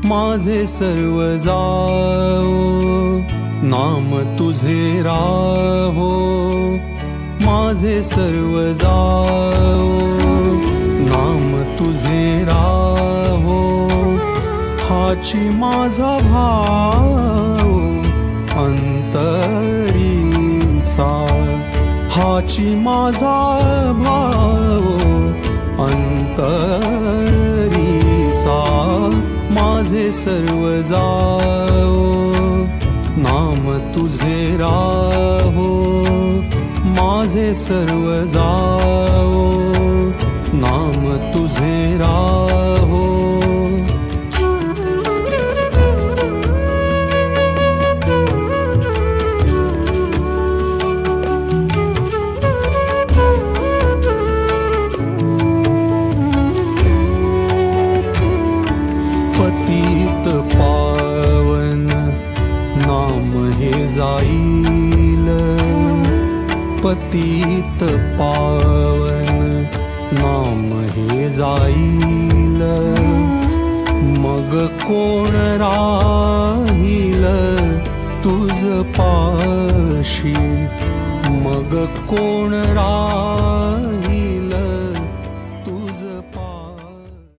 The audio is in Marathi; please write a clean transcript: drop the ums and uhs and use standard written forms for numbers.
माझे सर्व जाओ, नाम तुझे राहो, माझे सर्व जाओ, नाम तुझे राहो, हाची माझा भाव अंतरीचा, हाची माझा भाव अंतरीचा, माझे सर्व जाओ, नाम तुझे राहो, माझे सर्व जाओ, नाम तुझे राहो. पतित पावन नाम हे जाईल, पतित पावन नाम हे जाईल, मग कोण राहील तुझ पाशी, मग कोण राहील